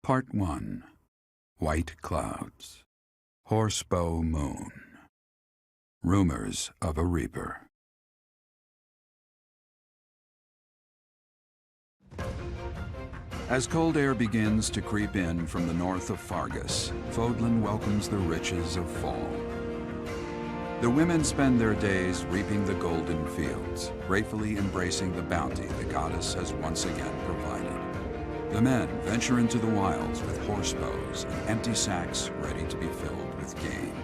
Part 1. White Clouds. Horsebow Moon. Rumors of a Reaper. As cold air begins to creep in from the north of Fargus, Fódlan welcomes the riches of fall. The women spend their days reaping the golden fields, gratefully embracing the bounty the goddess has once again provided. The men venture into the wilds with horsebows and empty sacks ready to be filled with game.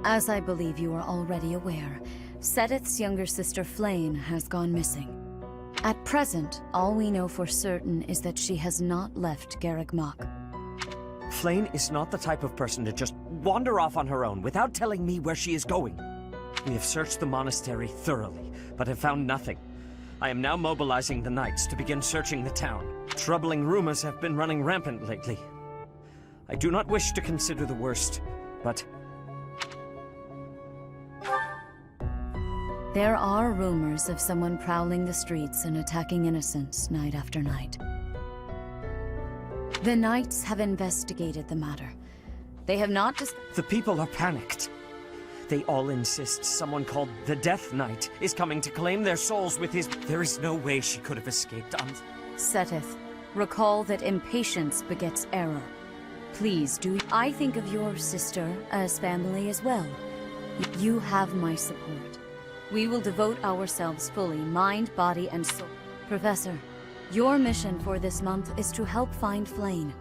As I believe you are already aware, Seteth's younger sister Flayn has gone missing. At present, all we know for certain is that she has not left Garreg Mach. Flayn is not the type of person to just wander off on her own without telling me where she is going. We have searched the monastery thoroughly, but have found nothing. I am now mobilizing the knights to begin searching the town. Troubling rumors have been running rampant lately. I do not wish to consider the worst, but... There are rumors of someone prowling the streets and attacking innocents night after night. The knights have investigated the matter. They have not just... The people are panicked. They all insist someone called the Death Knight is coming to claim their souls with his... There is no way she could have escaped. Seteth, recall that impatience begets error. Please do... I think of your sister as family as well. You have my support. We will devote ourselves fully, mind, body, and soul. Professor, your mission for this month is to help find Flayn.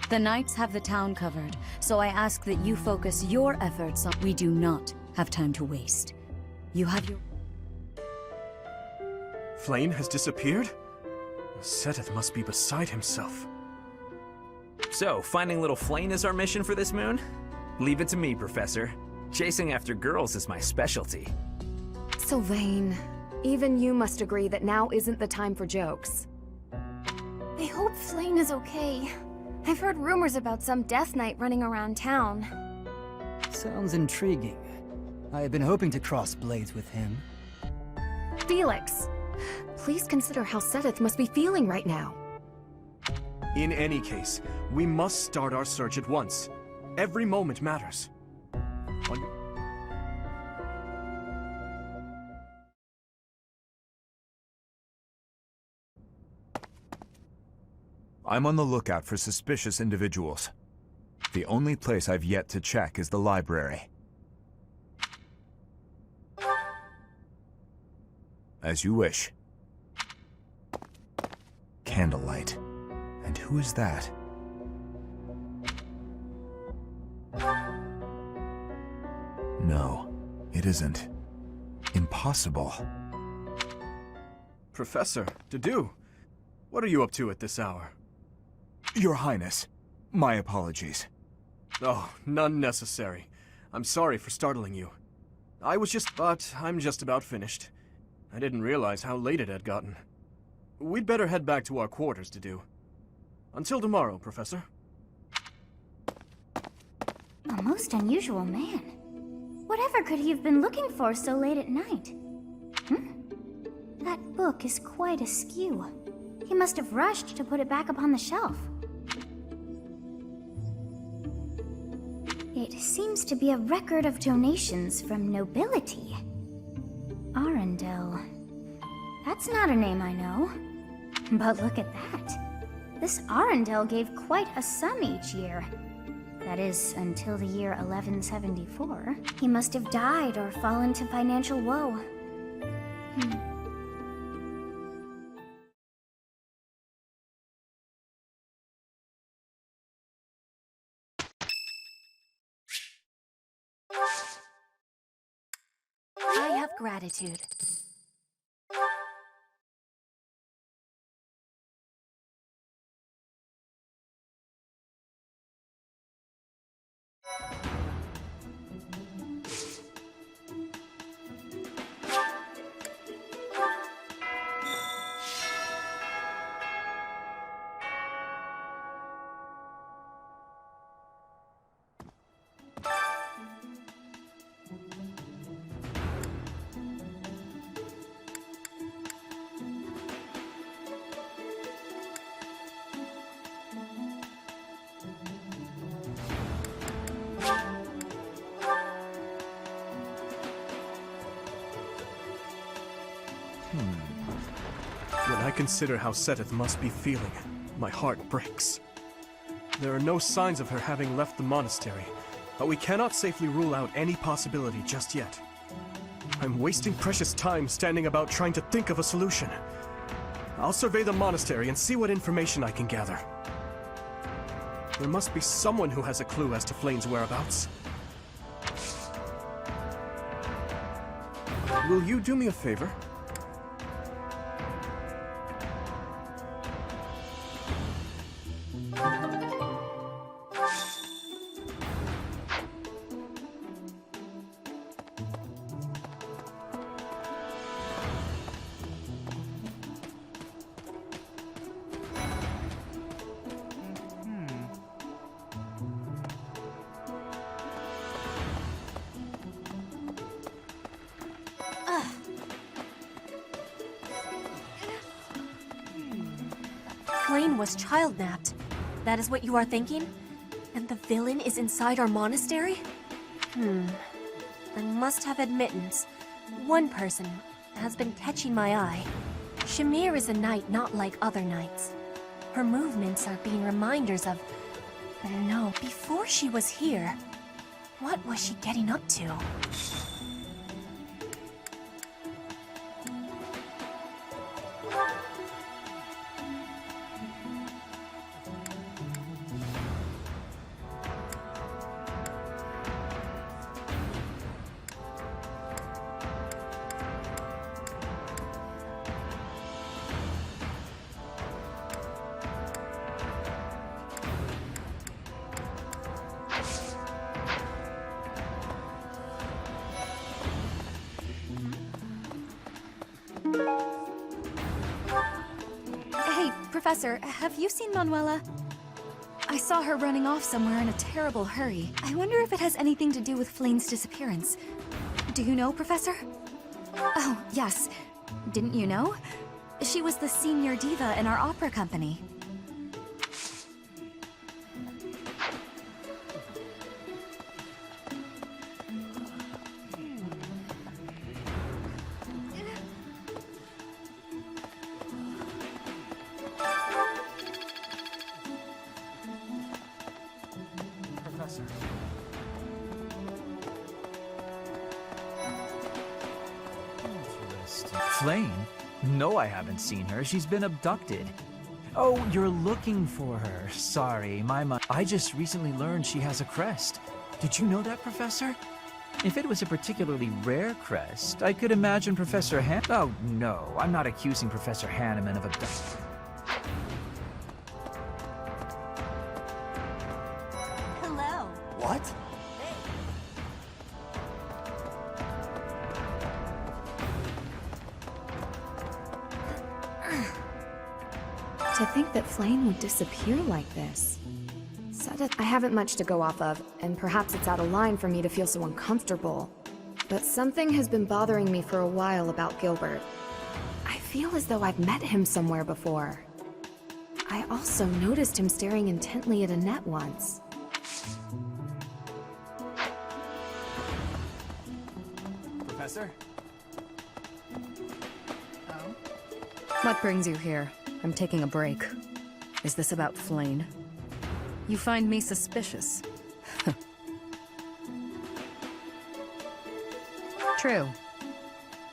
The knights have the town covered, so I ask that you focus your efforts on... We do not have time to waste. You have your... Flayn has disappeared? Seteth must be beside himself. So, finding little Flayn is our mission for this moon? Leave it to me, Professor. Chasing after girls is my specialty. So vain. Even you must agree that now isn't the time for jokes. I hope Flayn is okay. I've heard rumors about some Death Knight running around town. Sounds intriguing. I have been hoping to cross blades with him. Felix, please consider how Seteth must be feeling right now. In any case, we must start our search at once. Every moment matters. I'm on the lookout for suspicious individuals. The only place I've yet to check is the library. As you wish. Candlelight. And who is that? No, it isn't. Impossible. Professor, Dedu, what are you up to at this hour? Your Highness, my apologies. Oh, none necessary. I'm sorry for startling you. But I'm just about finished. I didn't realize how late it had gotten. We'd better head back to our quarters, Dedu. Until tomorrow, Professor. A most unusual man. Whatever could he have been looking for so late at night? That book is quite askew. He must have rushed to put it back upon the shelf. It seems to be a record of donations from nobility. Arundel. That's not a name I know. But look at that. This Arundel gave quite a sum each year. That is, until the year 1174. He must have died or fallen to financial woe. I have gratitude. When I consider how Seteth must be feeling, my heart breaks. There are no signs of her having left the monastery, but we cannot safely rule out any possibility just yet. I'm wasting precious time standing about trying to think of a solution. I'll survey the monastery and see what information I can gather. There must be someone who has a clue as to Flane's whereabouts. Will you do me a favor? Flane was child-napped. That is what you are thinking? And the villain is inside our monastery? I must have admittance. One person has been catching my eye. Shamir is a knight not like other knights. Her movements are being reminders of... No, before she was here, what was she getting up to? Hey, Professor, have you seen Manuela? I saw her running off somewhere in a terrible hurry. I wonder if it has anything to do with Flane's disappearance. Do you know, Professor? Oh, yes. Didn't you know? She was the senior diva in our opera company. Flane? No, I haven't seen her. She's been abducted. Oh, you're looking for her. Sorry, I just recently learned she has a crest. Did you know that, Professor? If it was a particularly rare crest, I could imagine Professor Oh, no, I'm not accusing Professor Hanneman of abduction. Hello. What? To think that Flane would disappear like this. I haven't much to go off of, and perhaps it's out of line for me to feel so uncomfortable. But something has been bothering me for a while about Gilbert. I feel as though I've met him somewhere before. I also noticed him staring intently at Annette once. Professor? Oh? What brings you here? I'm taking a break. Is this about Flayn? You find me suspicious. True.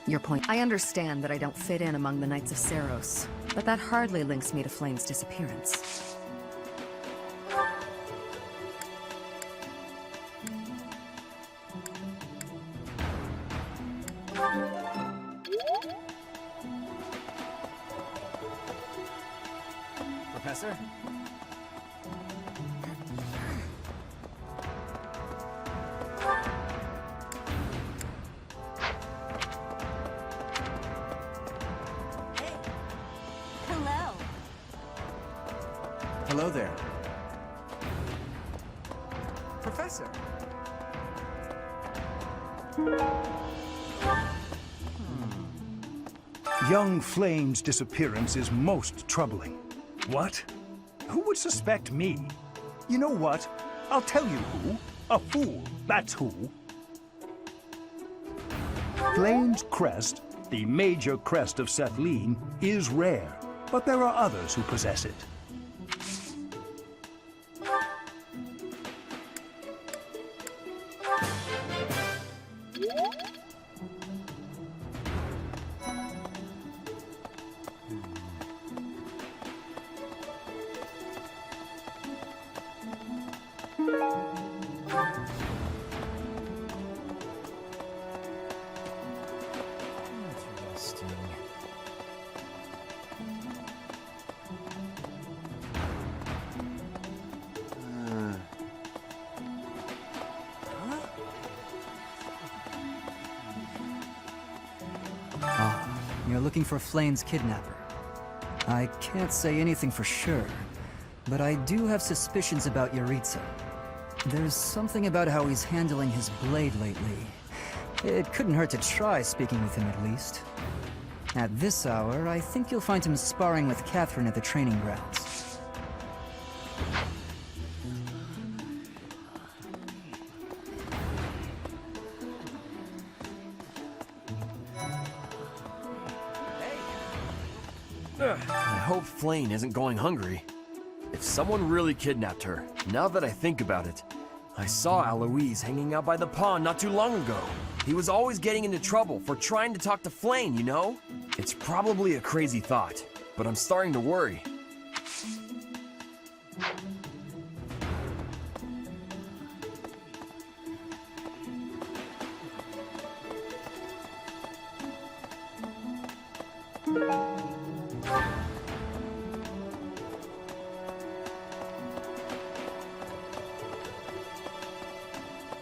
Your point. I understand that I don't fit in among the Knights of Seiros, but that hardly links me to Flayn's disappearance. Professor? Hello there. Professor! Young Flayn's disappearance is most troubling. What? Who would suspect me? You know what? I'll tell you who. A fool, that's who. Flayn's crest, the major crest of Sethlin, is rare, but there are others who possess it. You're looking for Flayn's kidnapper. I can't say anything for sure, but I do have suspicions about Yaritza. There's something about how he's handling his blade lately. It couldn't hurt to try speaking with him at least. At this hour, I think you'll find him sparring with Catherine at the training grounds. I hope Flayn isn't going hungry. If someone really kidnapped her, now that I think about it, I saw Aloise hanging out by the pond not too long ago. He was always getting into trouble for trying to talk to Flayn, you know? It's probably a crazy thought, but I'm starting to worry.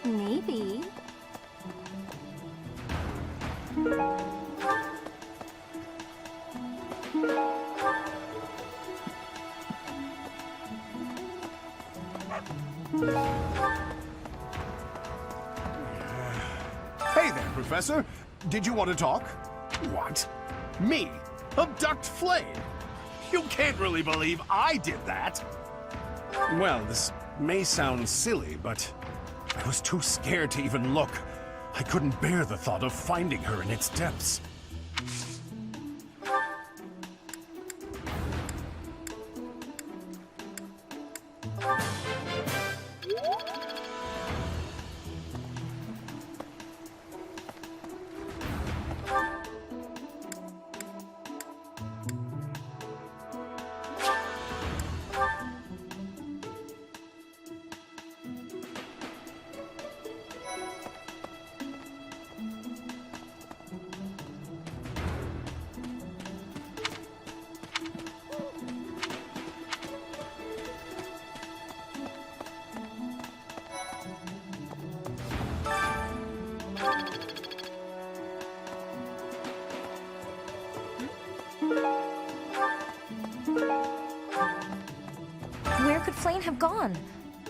Maybe. Hey there, Professor. Did you want to talk? What? Me? Abduct Flayn? You can't really believe I did that. Well, this may sound silly, but I was too scared to even look. I couldn't bear the thought of finding her in its depths. Where could Flayn have gone?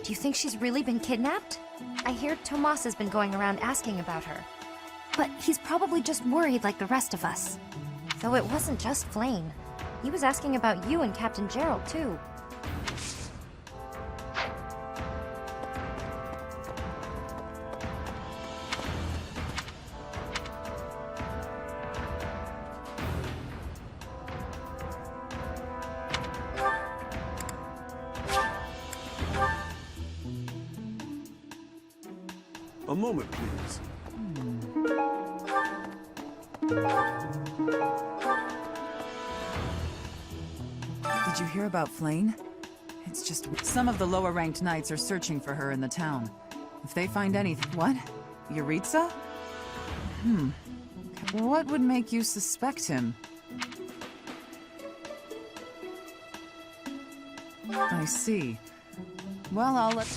Do you think she's really been kidnapped? I hear Tomas has been going around asking about her. But he's probably just worried like the rest of us. Though it wasn't just Flayn. He was asking about you and Captain Gerald, too. moment, please. Did you hear about Flane? It's just... Some of the lower-ranked knights are searching for her in the town. If they find anything... What? Yuritsa? What would make you suspect him? I see. Well, I'll let...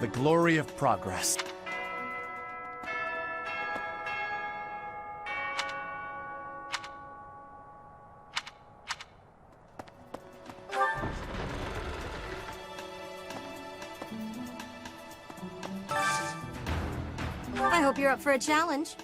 The glory of progress. I hope you're up for a challenge.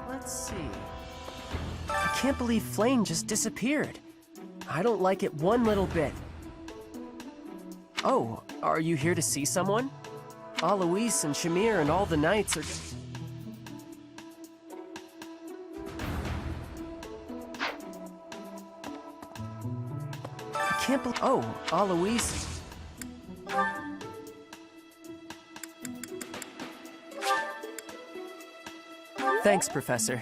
Let's see. I can't believe Flane just disappeared. I don't like it one little bit. Oh, are you here to see someone? Alois and Shamir and all the knights are... I can't believe... Oh, Alois... Thanks, Professor.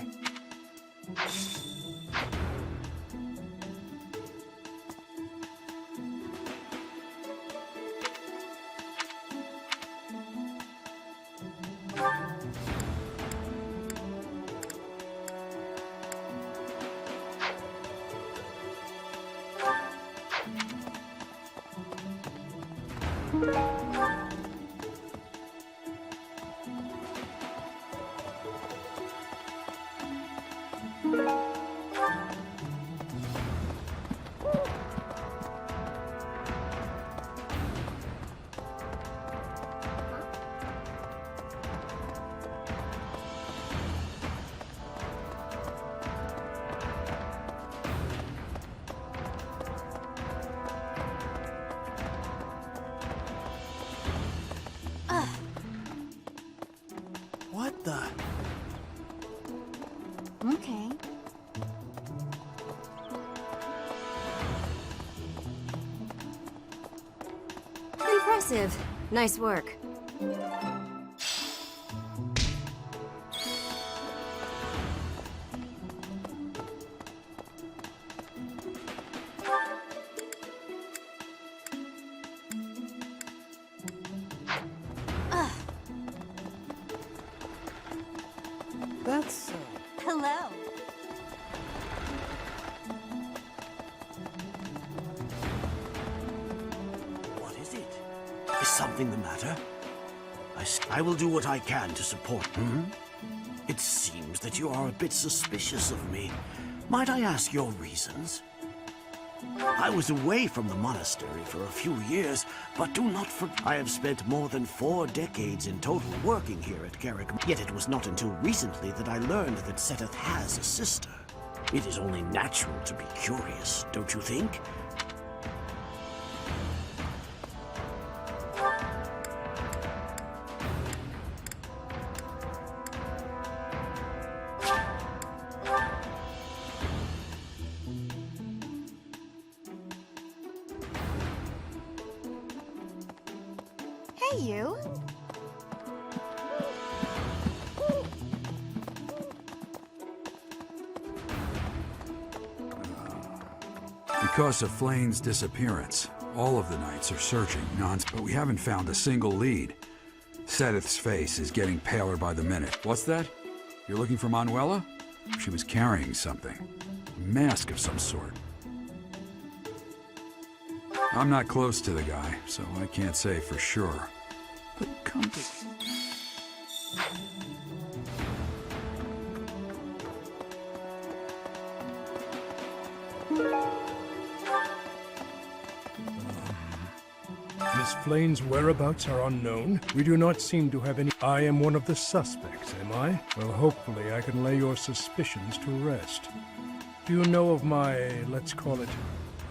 What the? Okay. Impressive. Nice work. That's... Hello. What is it? Is something the matter? I will do what I can to support. It seems that you are a bit suspicious of me. Might I ask your reasons? I was away from the monastery for a few years, but do not forget I have spent more than 4 decades in total working here at Garreg Mach. Yet it was not until recently that I learned that Seteth has a sister. It is only natural to be curious, don't you think? Hey, you. Because of Flane's disappearance, all of the knights are searching but we haven't found a single lead. Seteth's face is getting paler by the minute. What's that? You're looking for Manuela? She was carrying something. A mask of some sort. I'm not close to the guy, so I can't say for sure. But come to... Miss Flane's whereabouts are unknown. We do not seem to have any... I am one of the suspects, am I? Well, hopefully I can lay your suspicions to rest. Do you know of my, let's call it,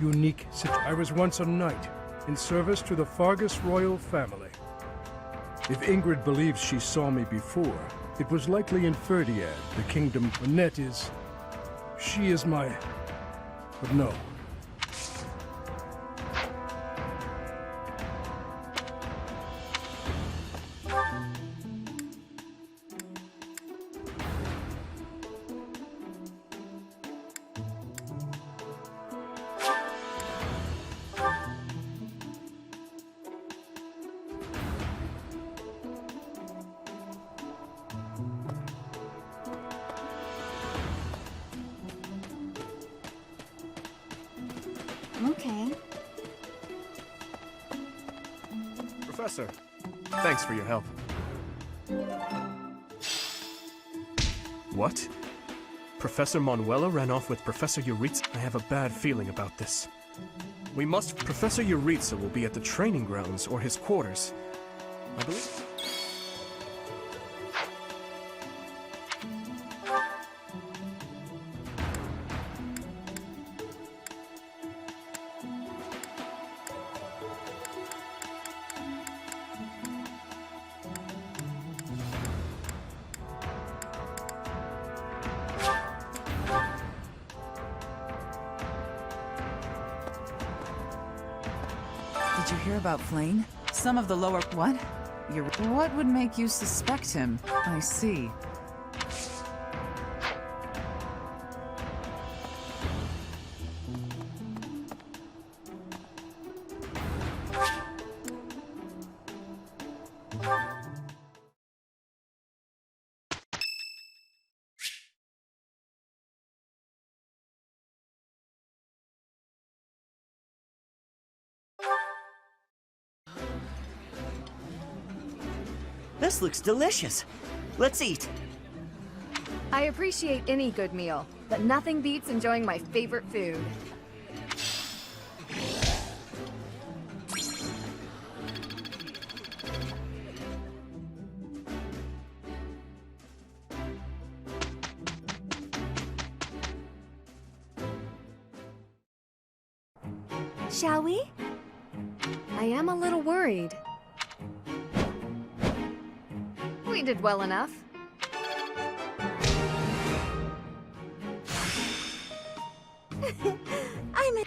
unique situation? I was once a knight, in service to the Fargus royal family. If Ingrid believes she saw me before, it was likely in Ferdiad, the kingdom. Annette is... she is my... but no. Okay. Professor, thanks for your help. What? Professor Manuela ran off with Professor Yuritsa? I have a bad feeling about this. We must... Professor Yuritsa will be at the training grounds or his quarters. I believe... Did you hear about Flane? Some of the lower... What? What would make you suspect him? I see. This looks delicious. Let's eat. I appreciate any good meal, but nothing beats enjoying my favorite food. Shall we? I am a little worried. We did well enough. I'm a...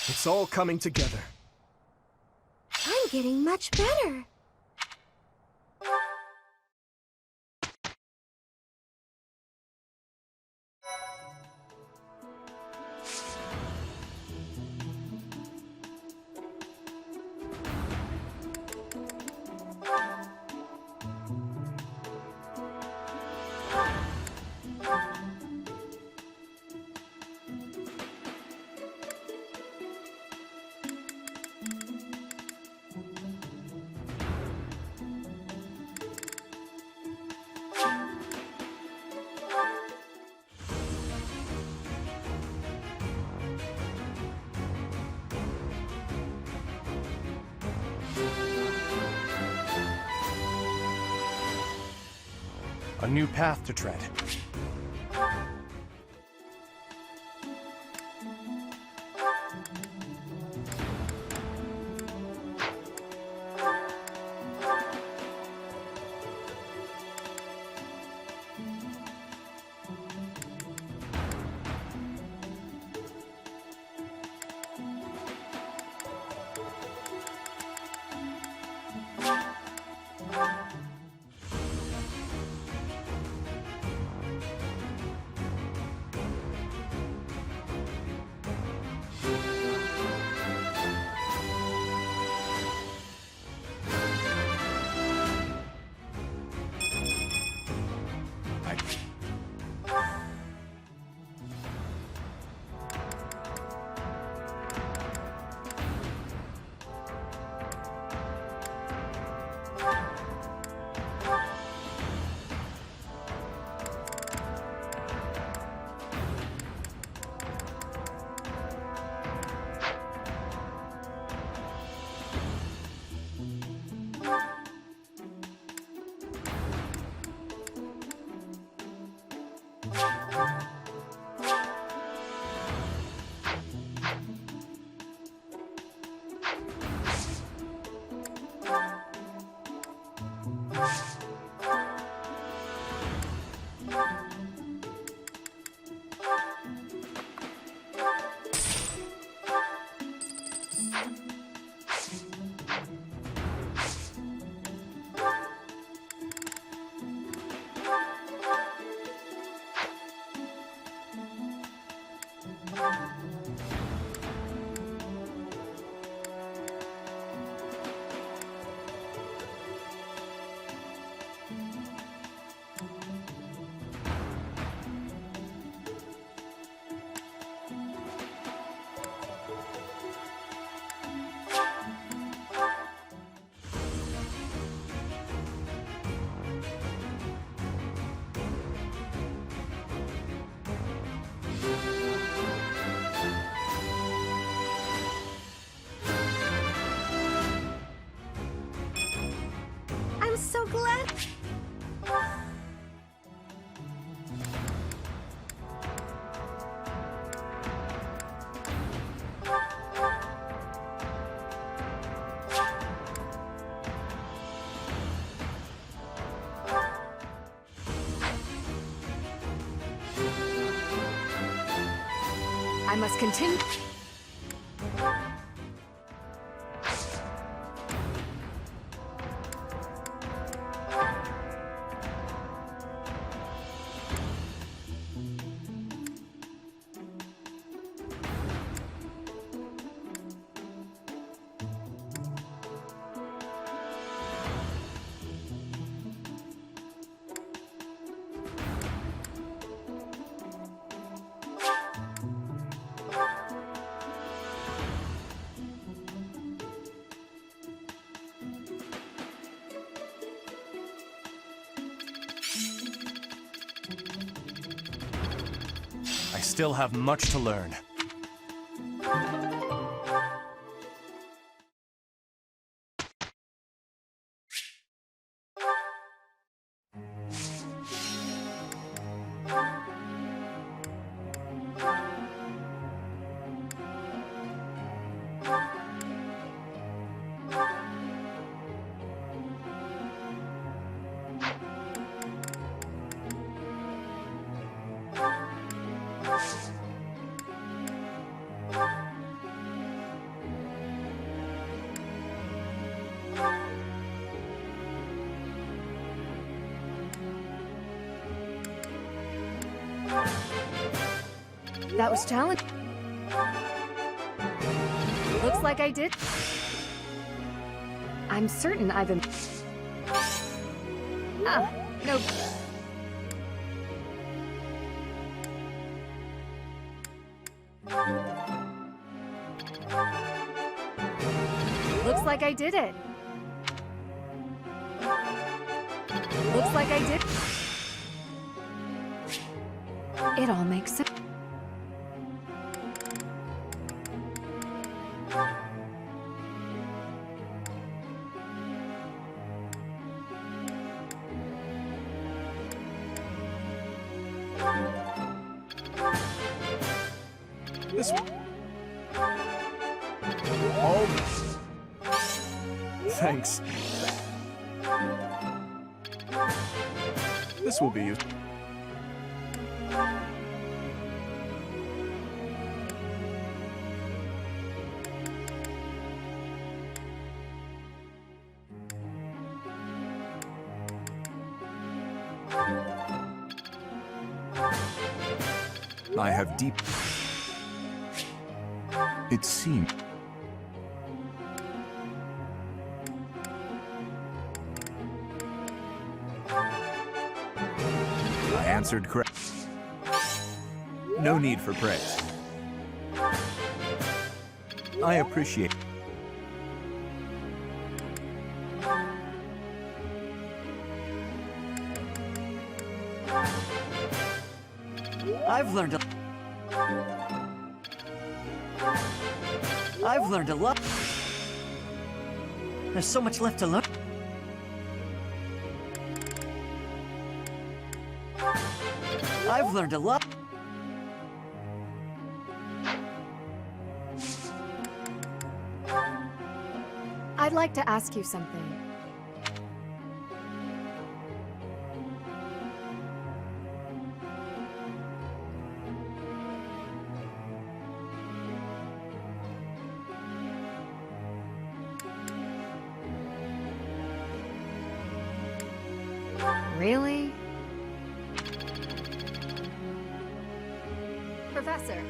It's all coming together. I'm getting much better. A new path to tread. I'm so glad. I must continue. I still have much to learn. That was challenging. Looks like I did. I'm certain I've been. No. Looks like I did it. Looks like I did. It all makes sense. This one. Oh. Thanks. This will be used. I have deep... It seemed... I answered correct. No need for praise. I appreciate... I've learned a lot. There's so much left to learn. I've learned a lot. I'd like to ask you something. Really? Professor.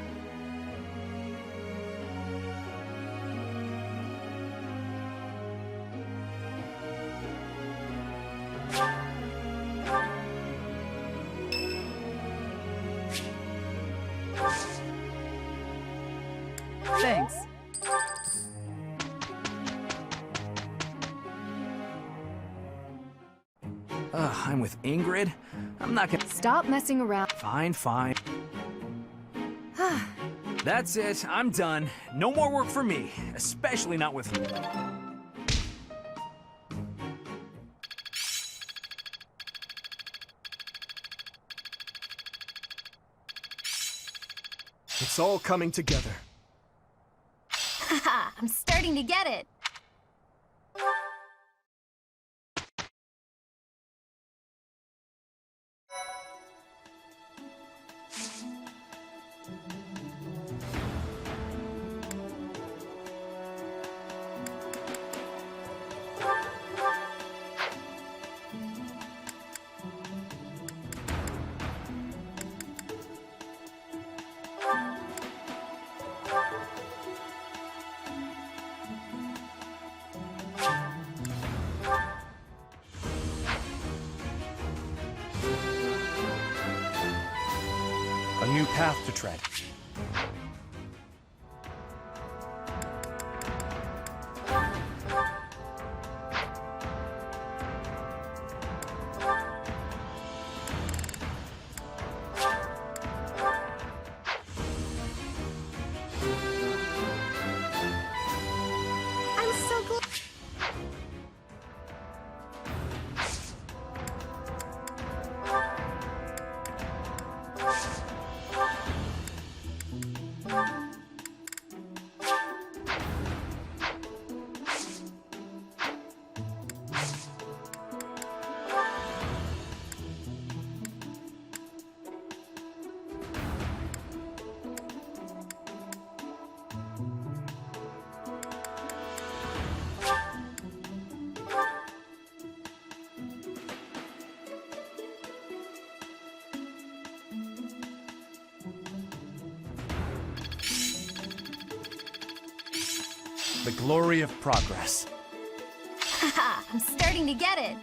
Thanks. I'm with Ingrid. I'm not gonna... Stop messing around. Fine, fine. That's it. I'm done. No more work for me. Especially not with... It's all coming together. Haha, I'm starting to get it. A new path to tread. I'm so glad. The glory of progress. Haha, I'm starting to get it.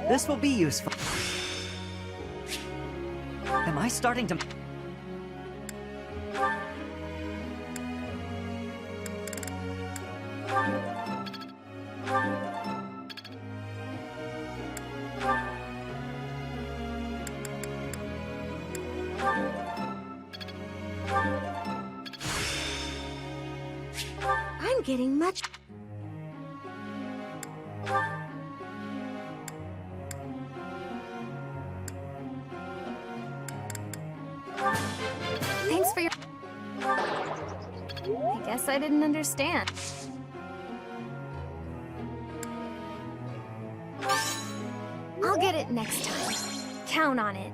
This will be useful. Am I starting to... I'm getting much... Thanks for your... I guess I didn't understand. I'll get it next time. Count on it.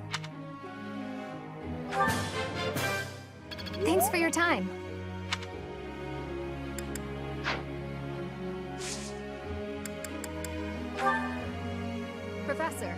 Thanks for your time. Professor.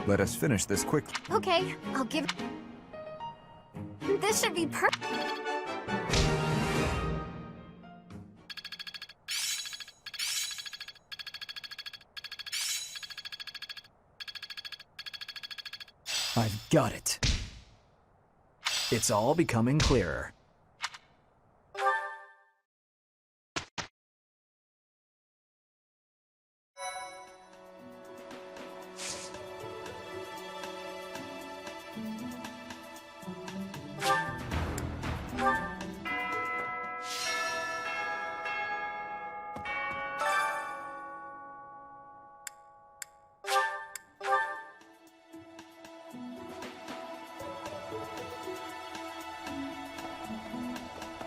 Let us finish this quickly. Okay, I'll give... This should be perfect. I've got it. It's all becoming clearer.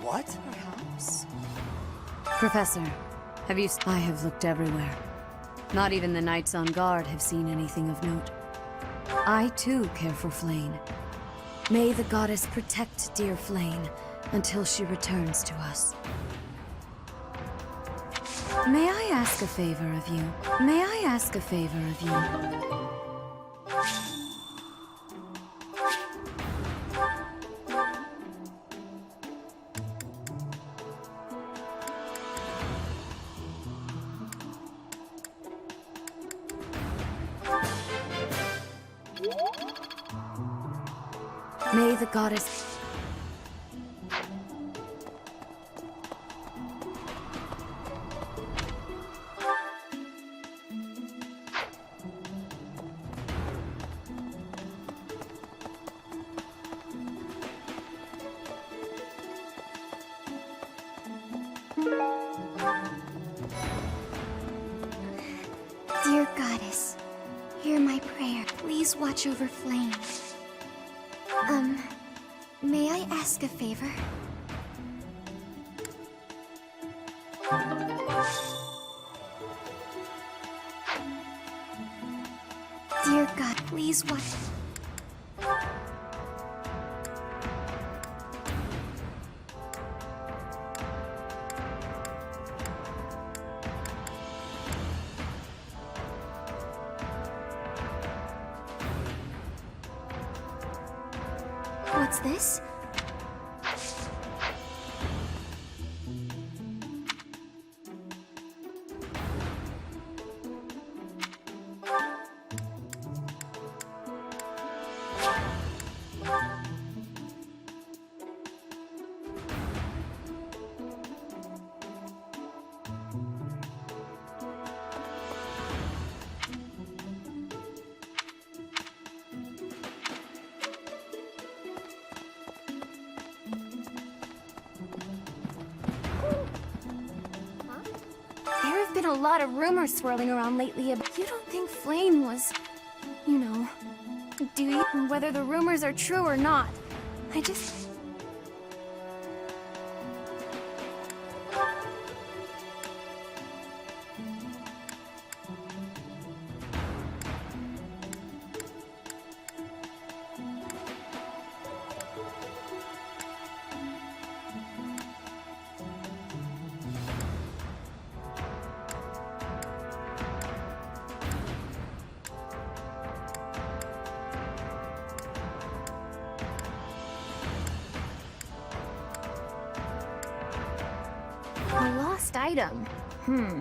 What? Perhaps. Professor, have you... I have looked everywhere. Not even the knights on guard have seen anything of note. I too care for Flayn. May the goddess protect dear Flayn until she returns to us. May I ask a favor of you? May I ask a favor of you? May the goddess... Dear goddess, hear my prayer. Please watch over Flayn. May I ask a favor? Dear God, please watch. What's this? Been a lot of rumors swirling around lately about... You don't think Flayn was... you know... do you? Whether the rumors are true or not. I just... A lost item. There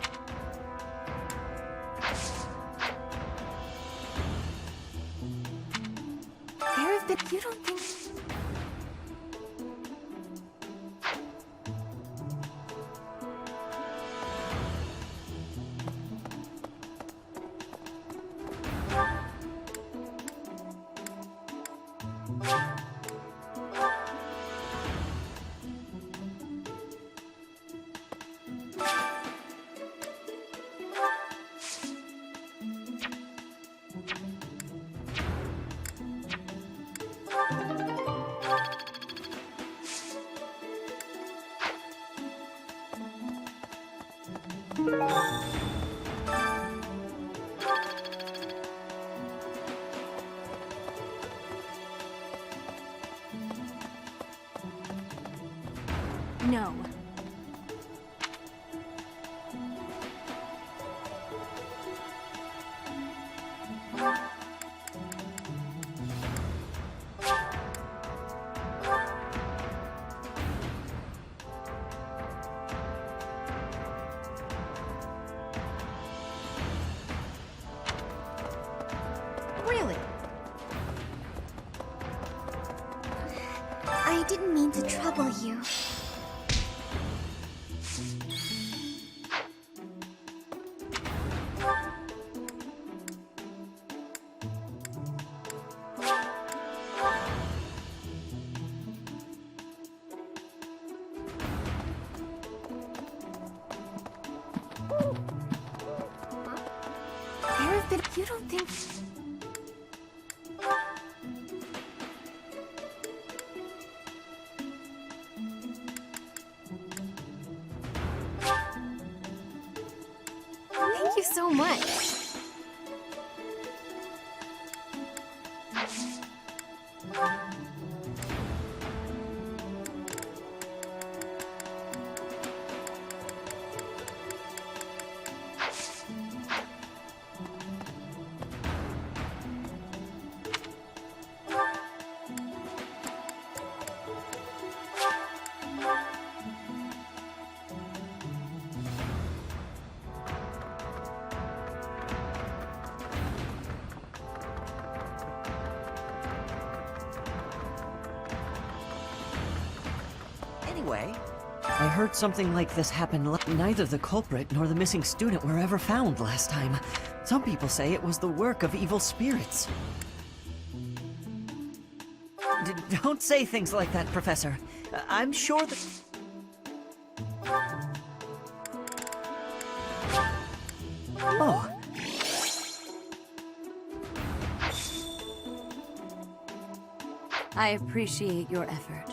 have been... You don't think... No. to trouble you. You don't think... Thank you so much. I heard something like this happen. Neither the culprit nor the missing student were ever found last time. Some people say it was the work of evil spirits. Don't say things like that, Professor. I'm sure that... Oh. I appreciate your effort.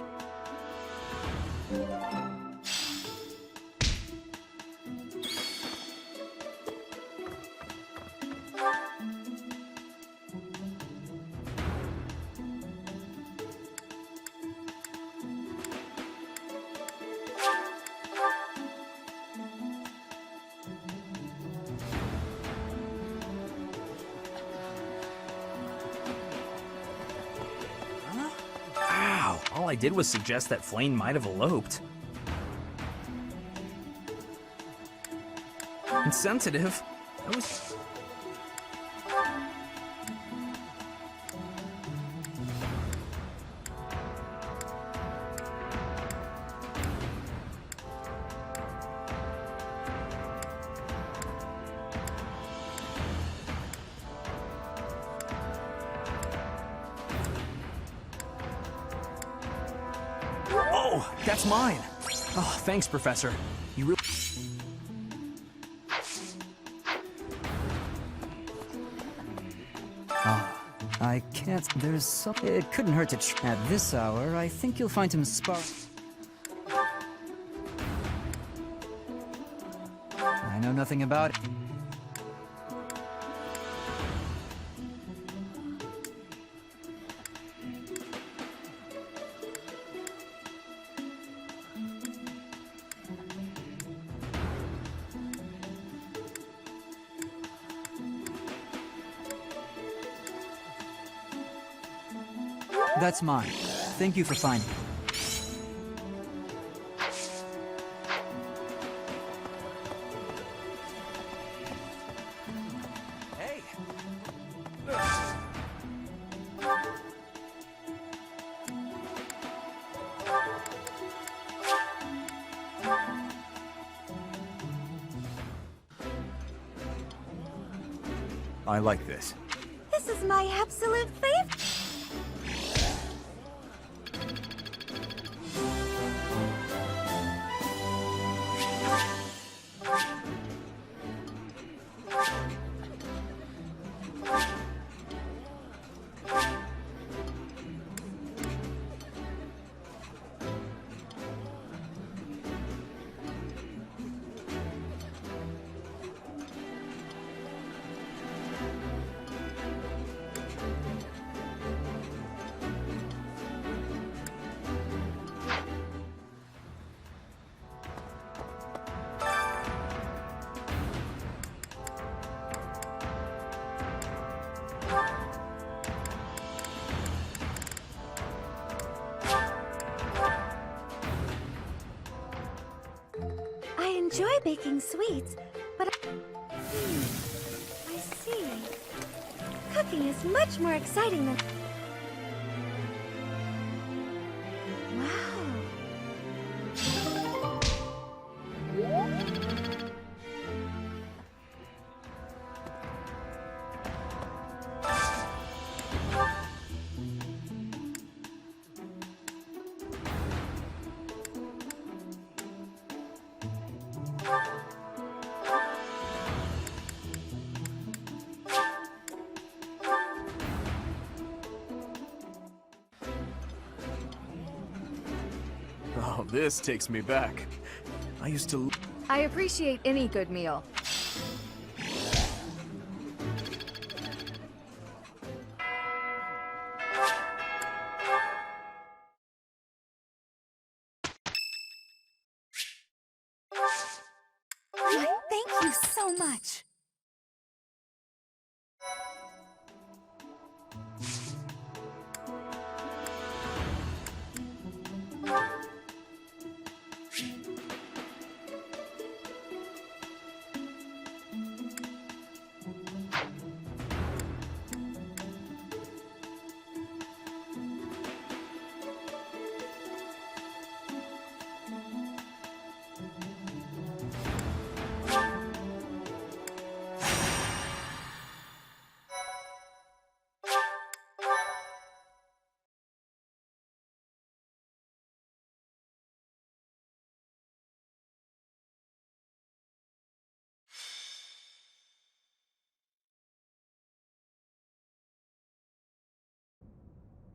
All I did was suggest that Flame might have eloped. Insensitive. I was... Oh, that's mine. Oh, thanks, Professor. You really... I can't... There's some... It couldn't hurt to At this hour, I think you'll find him I know nothing about it. That's mine. Thank you for finding it. Hey! I like this. This is my absolute favorite. I enjoy baking sweets, but I see. Cooking is much more exciting than... Wow. This takes me back. I used to... I appreciate any good meal. Thank you so much.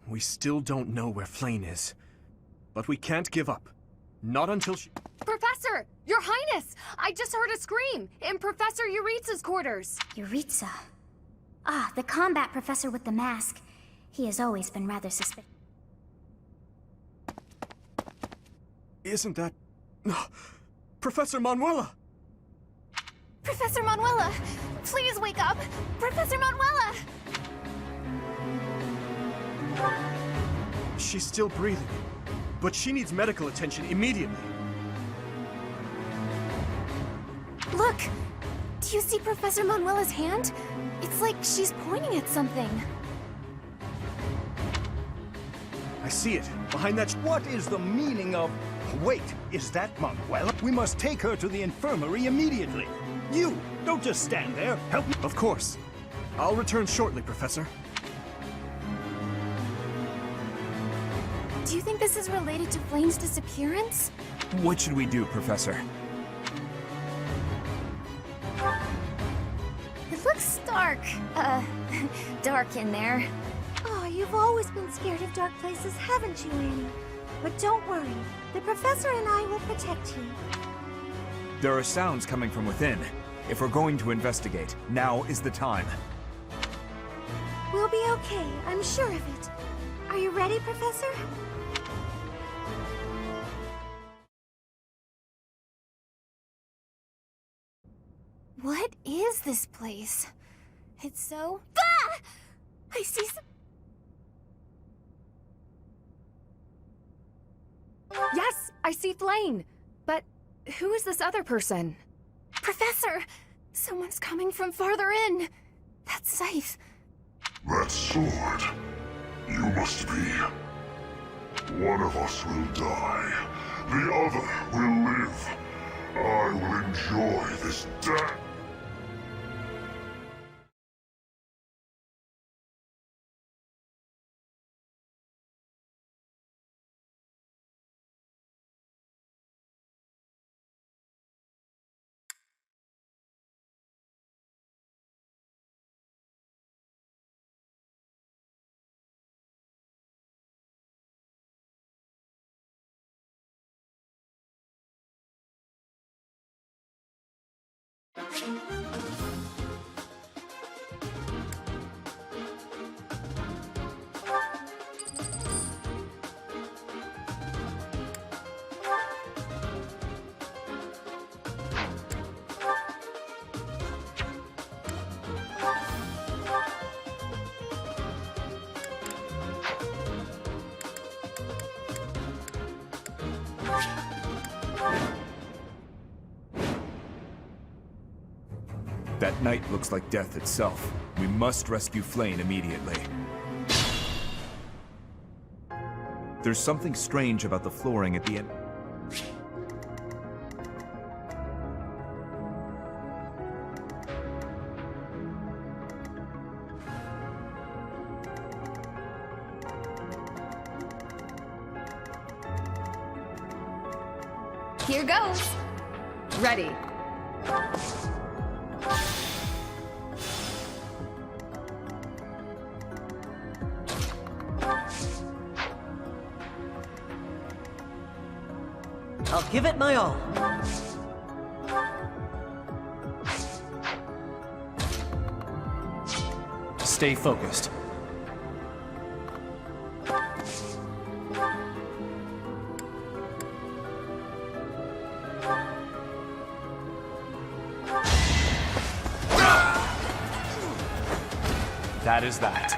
We still don't know where Flayn is. But we can't give up. Not until she... Professor! Your Highness! I just heard a scream in Professor Euritsa's quarters. Euritsa. Ah, the combat professor with the mask. He has always been rather suspicious. Isn't that... Professor Manuela! Professor Manuela! Please wake up! Professor Manuela! She's still breathing, but she needs medical attention immediately. Look! Do you see Professor Manuela's hand? It's like she's pointing at something. I see it, behind that... What is the meaning of... Wait, is that Manuela? We must take her to the infirmary immediately. You, don't just stand there. Help me. Of course. I'll return shortly, Professor. Do you think this is related to Flayn's disappearance? What should we do, Professor? It looks dark. Dark in there. Oh, you've always been scared of dark places, haven't you, Annie? But don't worry. The professor and I will protect you. There are sounds coming from within. If we're going to investigate, now is the time. We'll be okay, I'm sure of it. Are you ready, Professor? What is this place? It's so... Ah! I see some... Yes, I see Flayn. But who is this other person? Professor! Someone's coming from farther in. That scythe. That sword. You must be. One of us will die. The other will live. I will enjoy this death. That night looks like death itself. We must rescue Flayn immediately. There's something strange about the flooring at the end. Here goes. Ready. give it my all. Stay focused. That is that.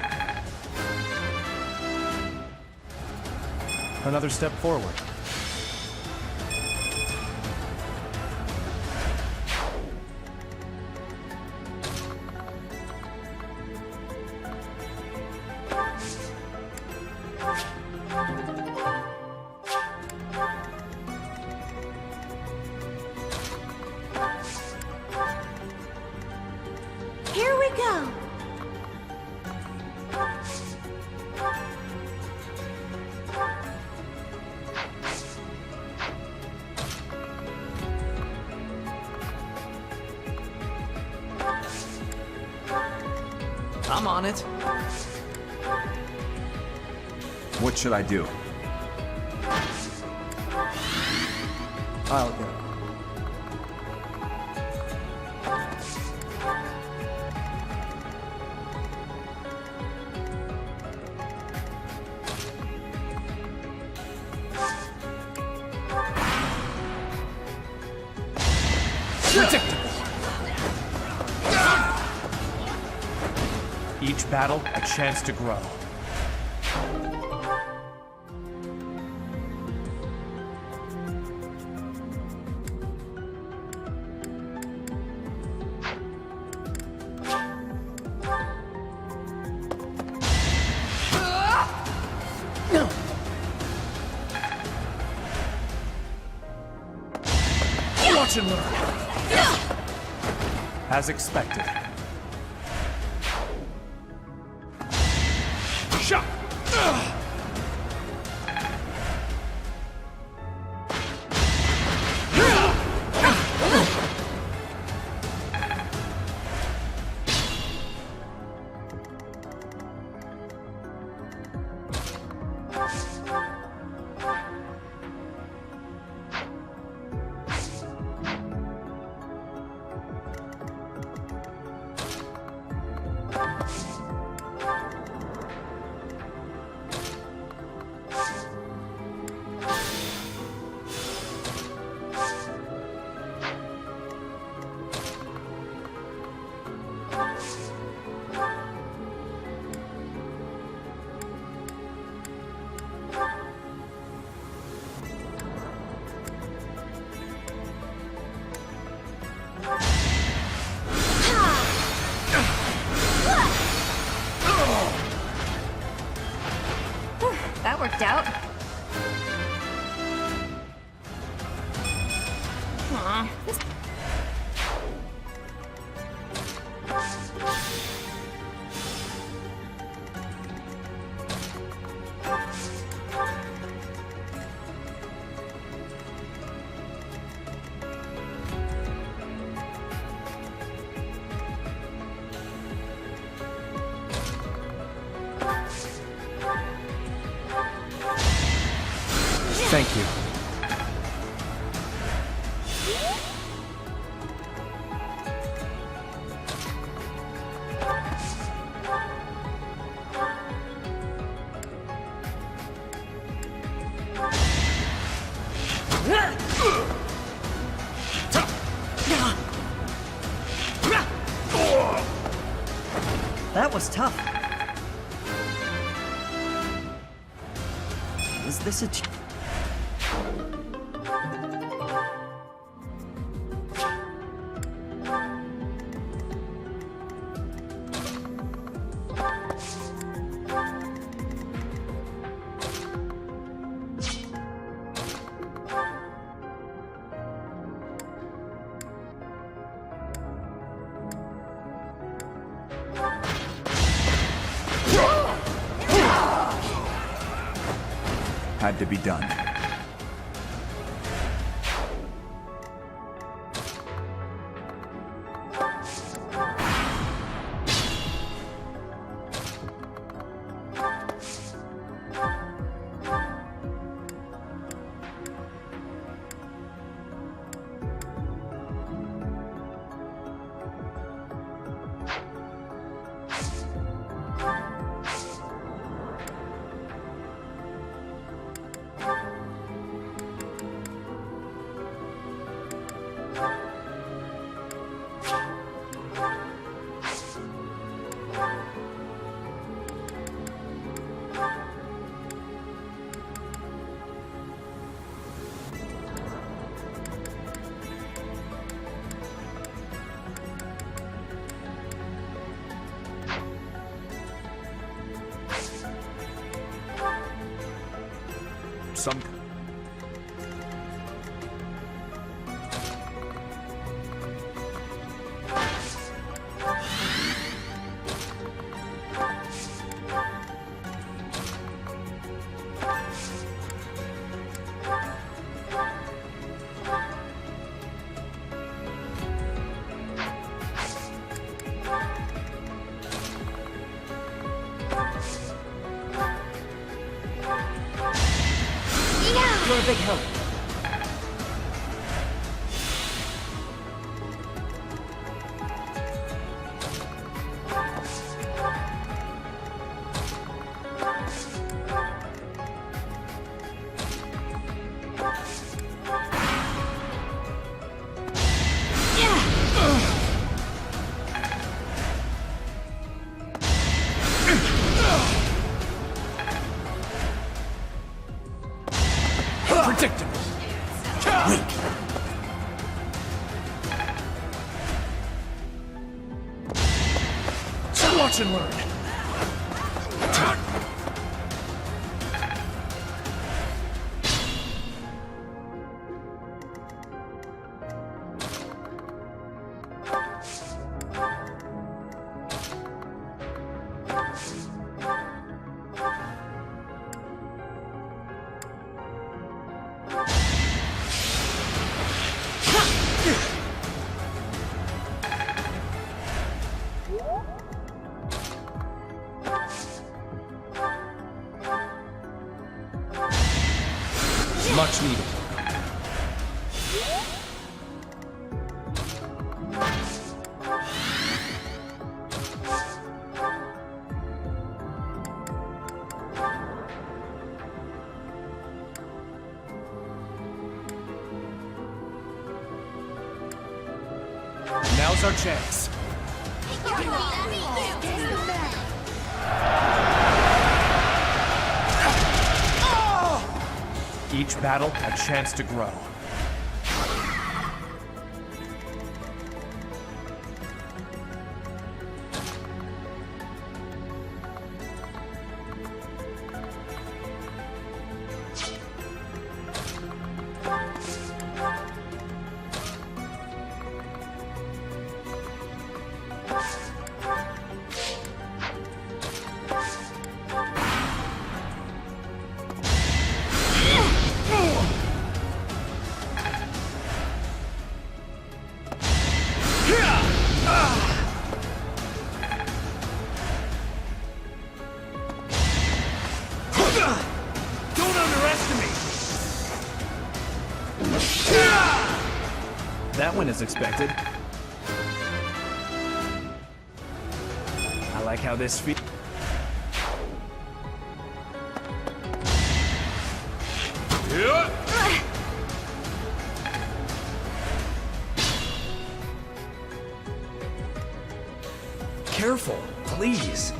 Another step forward. Here we go. I'm on it. What should I do? I'll go. Each battle, a chance to grow. Watch and learn. As expected. Shot! That worked out. Aw, this... Thank you. That was tough. Is this a... Had to be done. some... You're a big help. Predictable. Weak. Watch and learn. Much needed. Now's our chance. Each battle, a chance to grow. Don't underestimate! That went as expected. I like how this feels. Careful, please.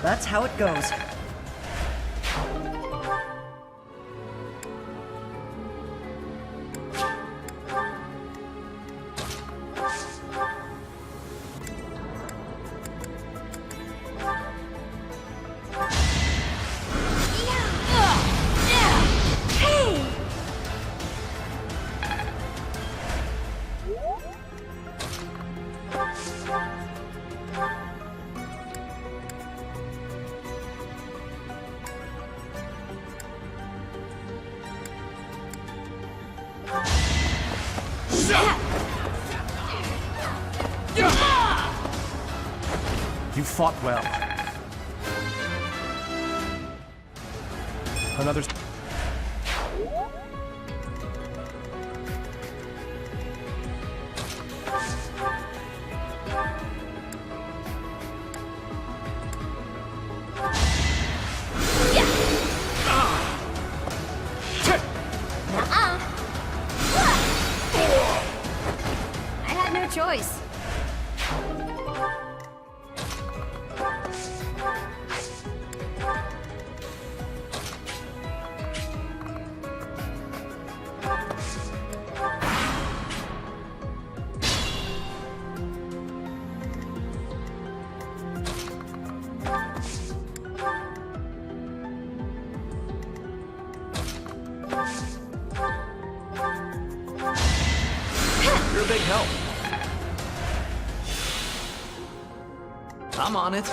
That's how it goes. You fought well. Another... I had no choice. You're a big help. I'm on it.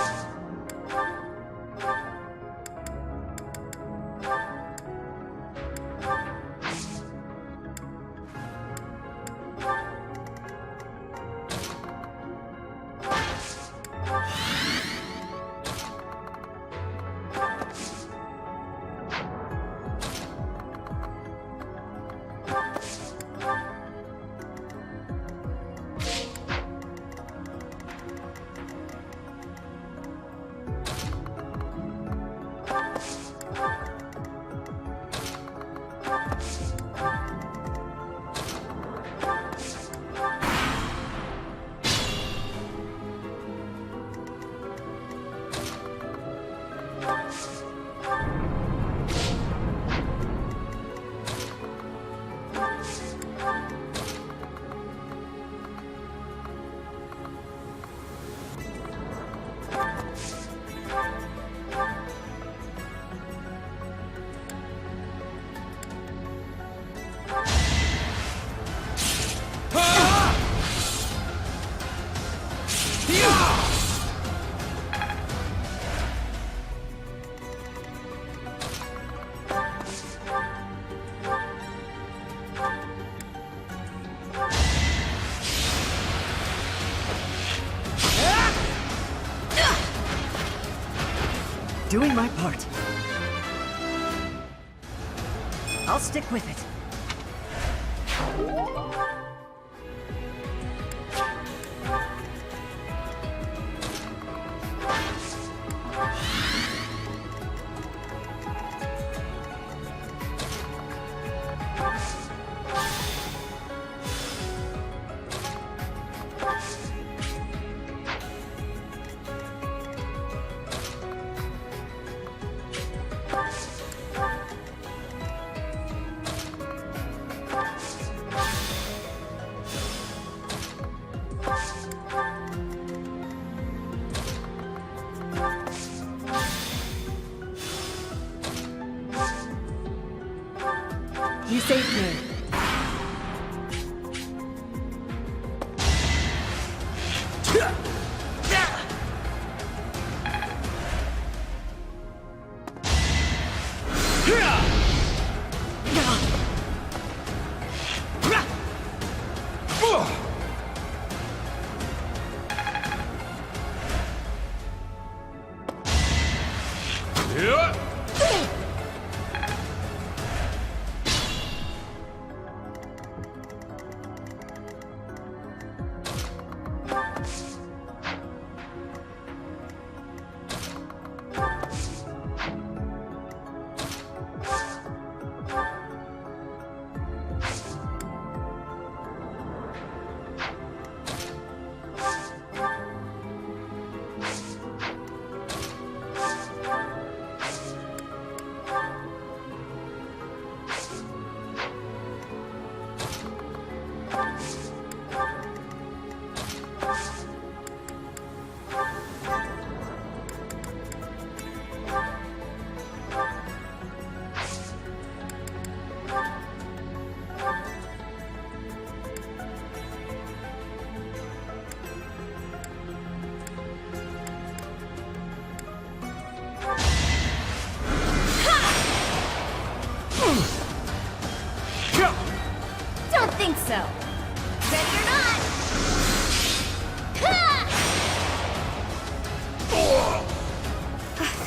Doing my part. I'll stick with it. You saved me.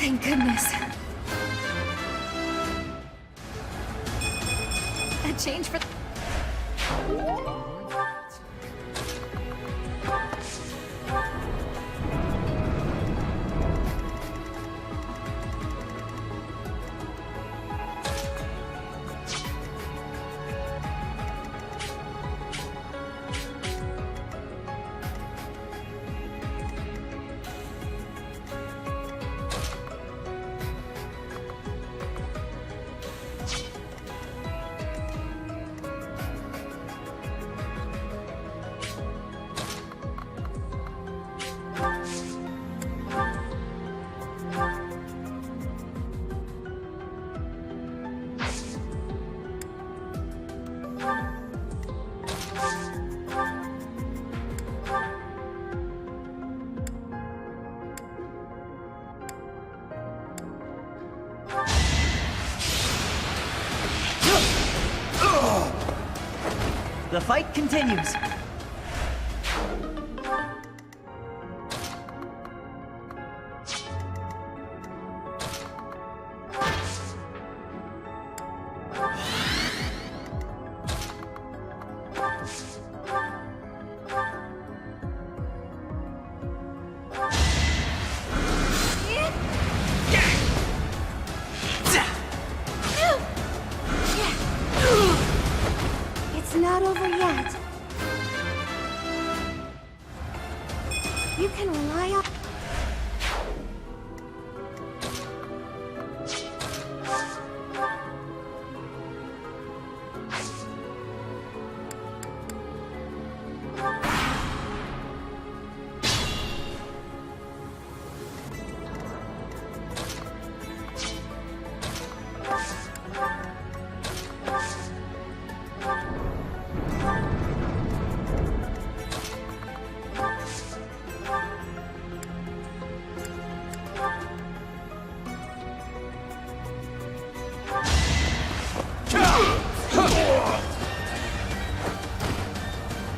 Thank goodness. A change for... The fight continues. It's not over yet. You can rely on...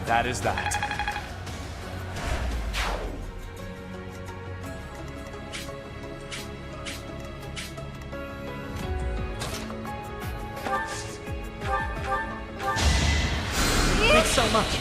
That is that. Thanks so much.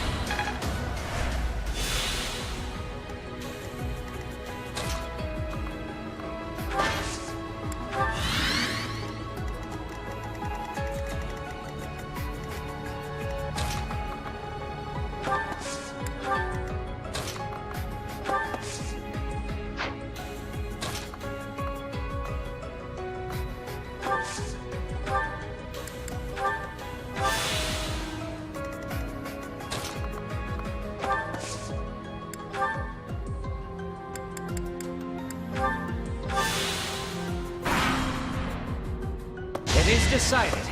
It is decided.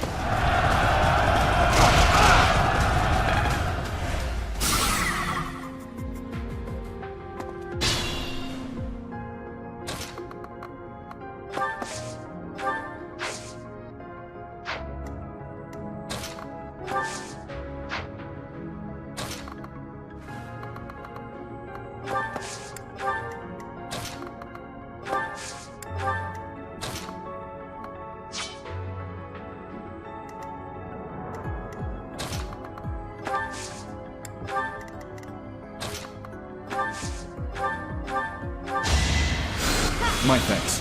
My thanks.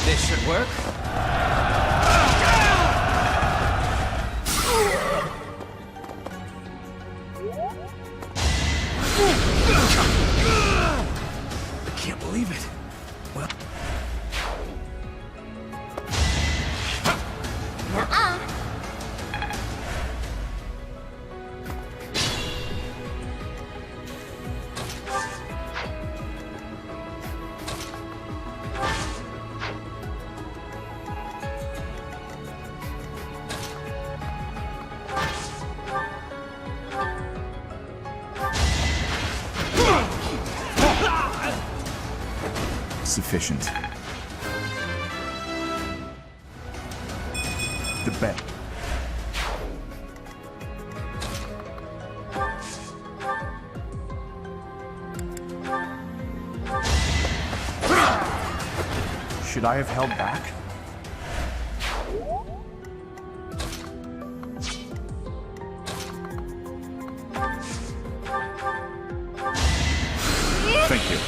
This should work. believe it. Well... Sufficient. The bet. Should I have held back? Thank you.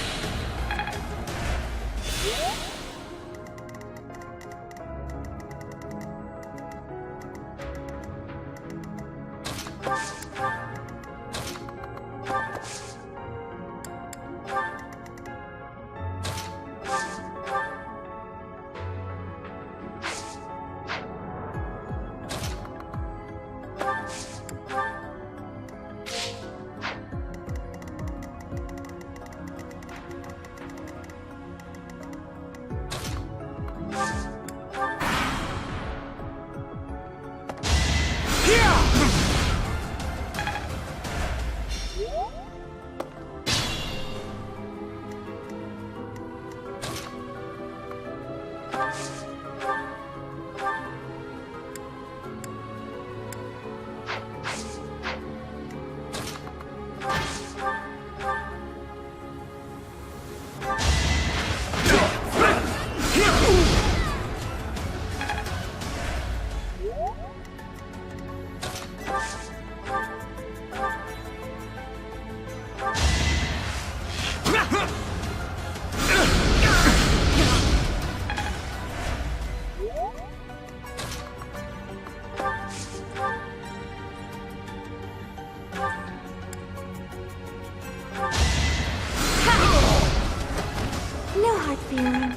No hard feelings.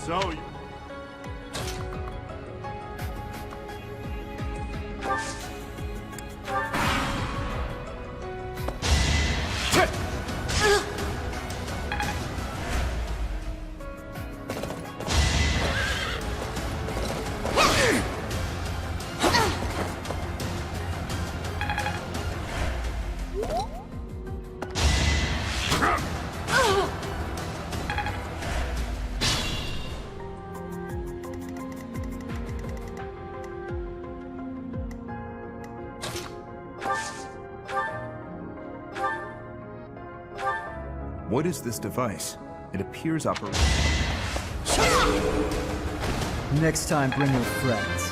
So, What is this device? It appears operational. Next time, bring your friends.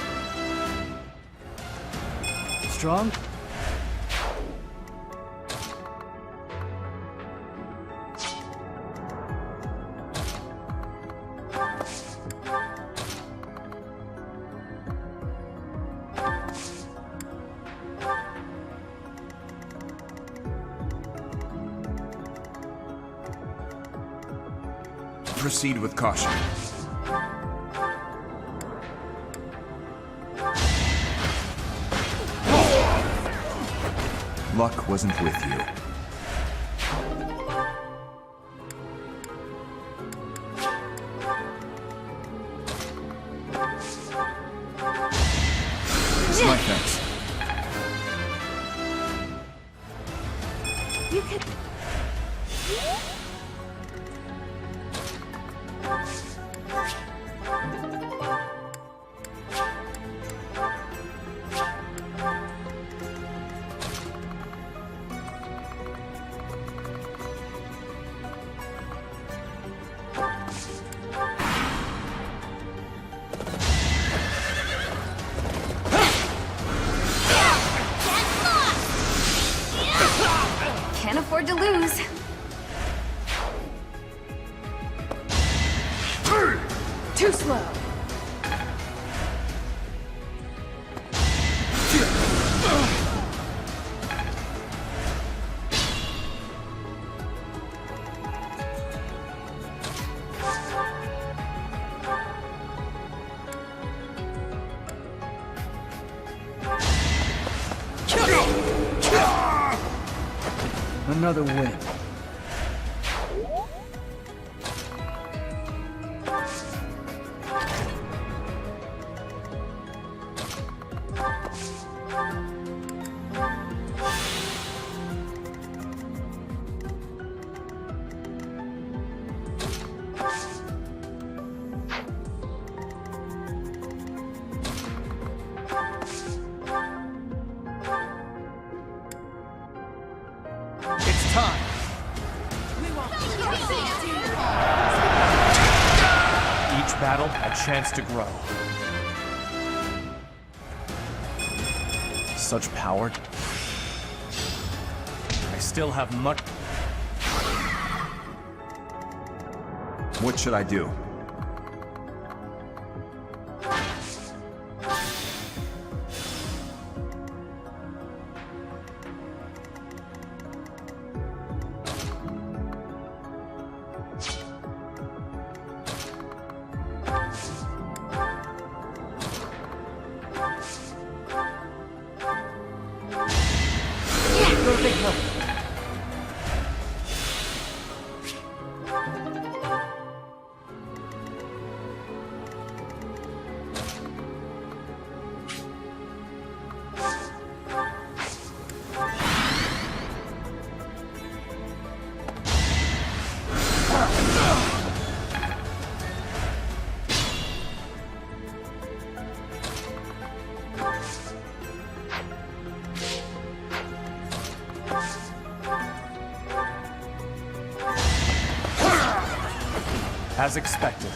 Strong? Proceed with caution. Luck wasn't with you. My thanks. You could... afford to lose. Too slow. Another win. It's time. Each battle, a chance to grow. Such power. I still have much. What should I do? As expected.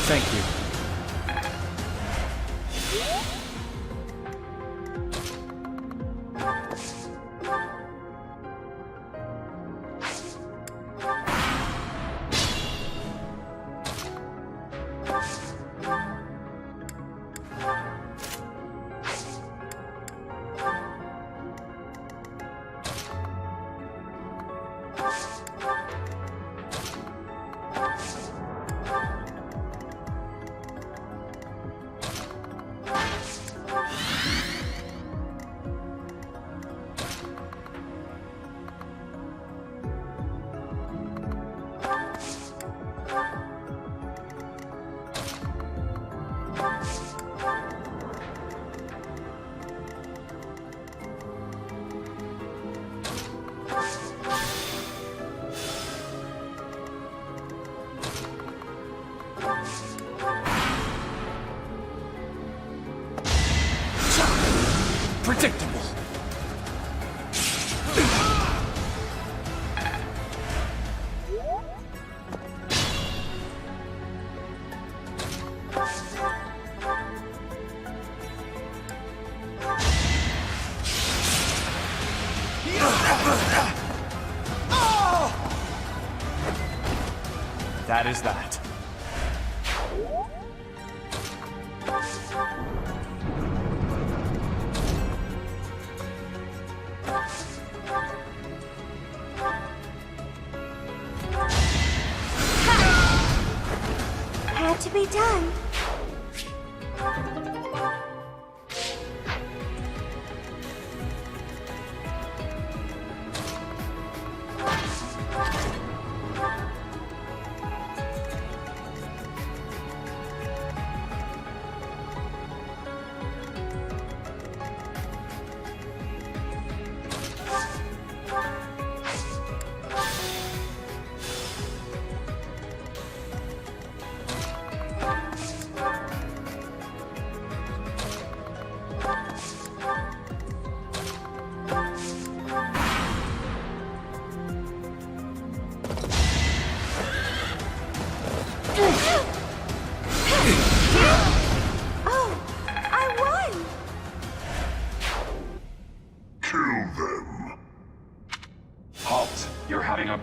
Thank you. Predictable. That is that. be done.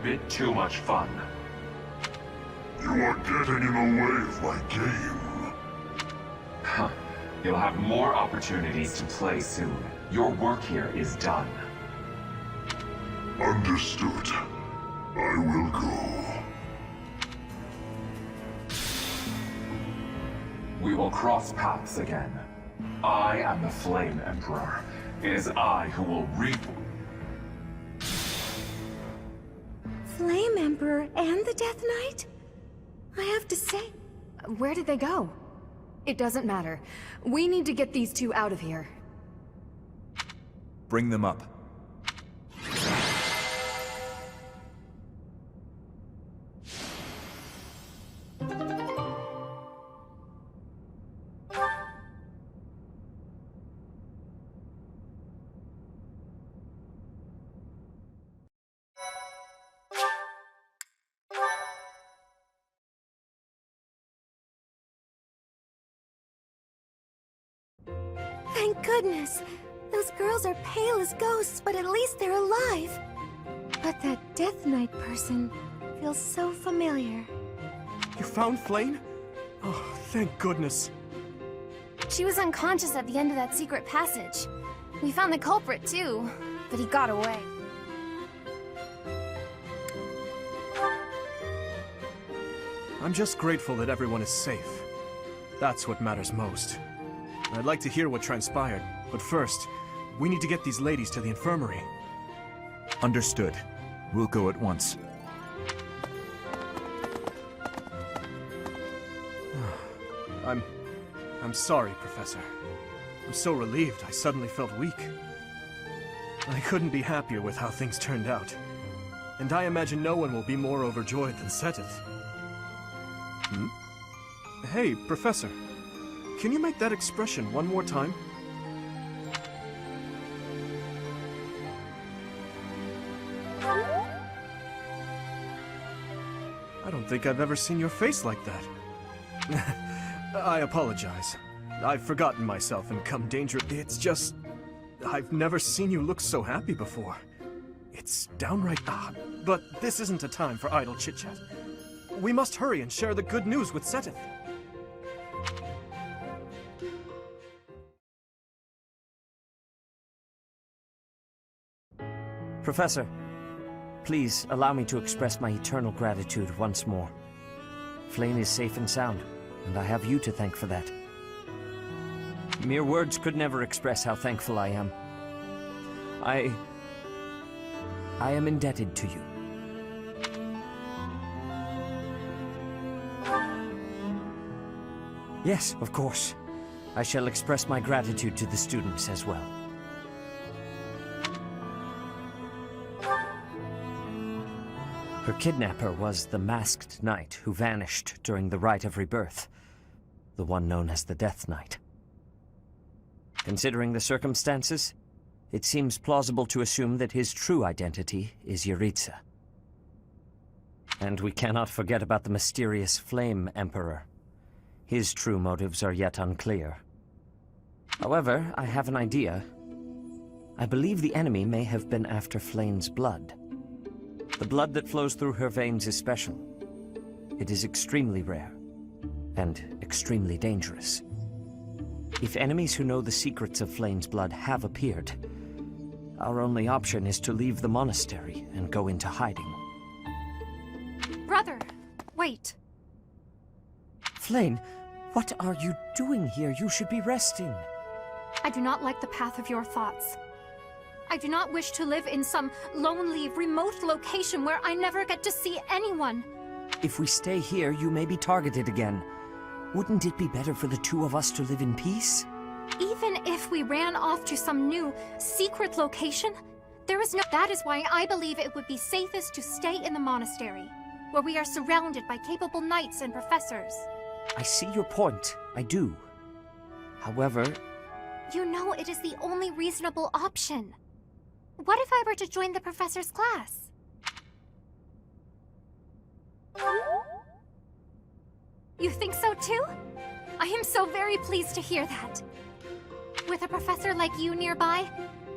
Bit too much fun. You are getting in the way of my game. Huh. You'll have more opportunities to play soon. Your work here is done. Understood. I will go. We will cross paths again. I am the Flame Emperor. It is I who will reap. Flame Emperor and the Death Knight? I have to say... Where did they go? It doesn't matter. We need to get these two out of here. Bring them up. Thank goodness! Those girls are pale as ghosts, but at least they're alive. But that Death Knight person feels so familiar. You found Flame? Oh, thank goodness. She was unconscious at the end of that secret passage. We found the culprit too, but he got away. I'm just grateful that everyone is safe. That's what matters most. I'd like to hear what transpired, but first, we need to get these ladies to the infirmary. Understood. We'll go at once. I'm sorry, Professor. I'm so relieved I suddenly felt weak. I couldn't be happier with how things turned out. And I imagine no one will be more overjoyed than Seteth. Hmm? Hey, Professor. Can you make that expression one more time? I don't think I've ever seen your face like that. I apologize. I've forgotten myself and come dangerous. It's just... I've never seen you look so happy before. It's downright odd. But this isn't a time for idle chit-chat. We must hurry and share the good news with Seteth. Professor, please allow me to express my eternal gratitude once more. Flame is safe and sound, and I have you to thank for that. Mere words could never express how thankful I am. I am indebted to you. Yes, of course. I shall express my gratitude to the students as well. Her kidnapper was the masked knight who vanished during the Rite of Rebirth, the one known as the Death Knight. Considering the circumstances, it seems plausible to assume that his true identity is Yuritsa. And we cannot forget about the mysterious Flame Emperor. His true motives are yet unclear. However, I have an idea. I believe the enemy may have been after Flame's blood. The blood that flows through her veins is special. It is extremely rare, and extremely dangerous. If enemies who know the secrets of Flame's blood have appeared, our only option is to leave the monastery and go into hiding. Brother, wait. Flayn, what are you doing here? You should be resting. I do not like the path of your thoughts. I do not wish to live in some lonely, remote location where I never get to see anyone. If we stay here, you may be targeted again. Wouldn't it be better for the two of us to live in peace? Even if we ran off to some new, secret location, there is no— That is why I believe it would be safest to stay in the monastery, where we are surrounded by capable knights and professors. I see your point. I do. However... You know it is the only reasonable option. What if I were to join the professor's class? You think so too? I am so very pleased to hear that. With a professor like you nearby,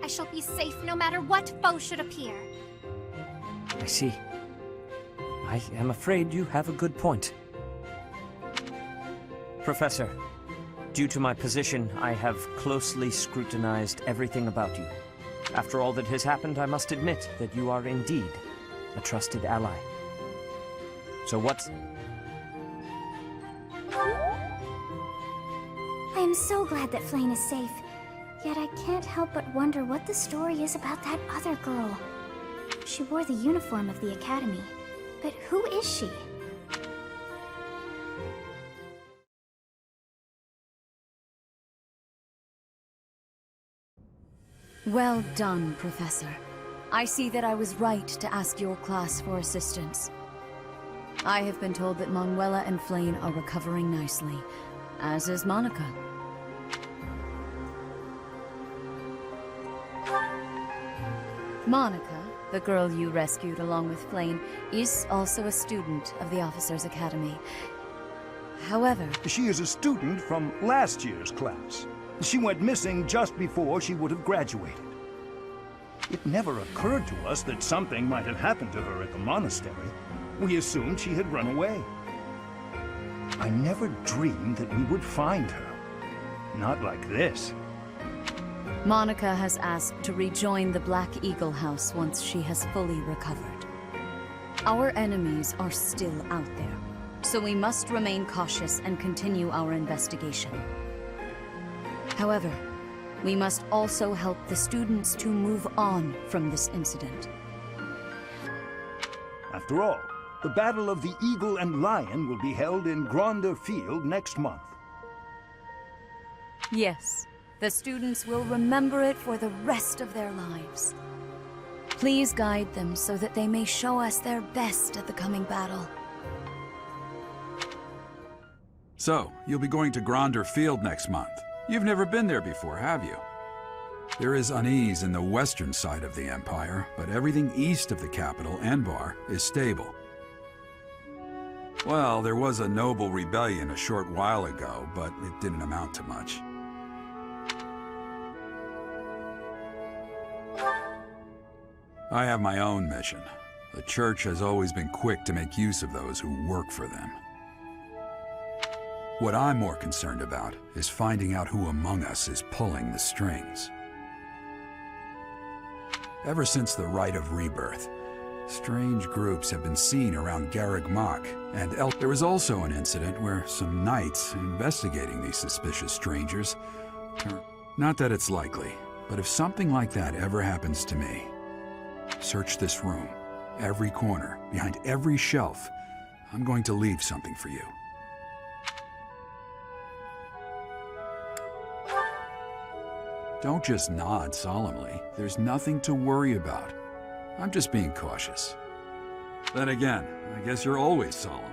I shall be safe no matter what foe should appear. I see. I am afraid you have a good point. Professor, due to my position, I have closely scrutinized everything about you. After all that has happened, I must admit that you are indeed a trusted ally. So what? I am so glad that Flayn is safe. Yet I can't help but wonder what the story is about that other girl. She wore the uniform of the Academy. But who is she? Well done, Professor. I see that I was right to ask your class for assistance. I have been told that Manuela and Flayn are recovering nicely, as is Monica. Monica, the girl you rescued along with Flayn, is also a student of the Officers' Academy. However... She is a student from last year's class. She went missing just before she would have graduated. It never occurred to us that something might have happened to her at the monastery. We assumed she had run away. I never dreamed that we would find her. Not like this. Monica has asked to rejoin the Black Eagle House once she has fully recovered. Our enemies are still out there, so we must remain cautious and continue our investigation. However, we must also help the students to move on from this incident. After all, the Battle of the Eagle and Lion will be held in Gronder Field next month. Yes, the students will remember it for the rest of their lives. Please guide them so that they may show us their best at the coming battle. So, you'll be going to Gronder Field next month. You've never been there before, have you? There is unease in the western side of the Empire, but everything east of the capital, Anbar, is stable. Well, there was a noble rebellion a short while ago, but it didn't amount to much. I have my own mission. The Church has always been quick to make use of those who work for them. What I'm more concerned about is finding out who among us is pulling the strings. Ever since the Rite of Rebirth, strange groups have been seen around Garreg Mach, and there was also an incident where some knights investigating these suspicious strangers Not that it's likely, but if something like that ever happens to me, search this room, every corner, behind every shelf. I'm going to leave something for you. Don't just nod solemnly. There's nothing to worry about. I'm just being cautious. Then again, I guess you're always solemn.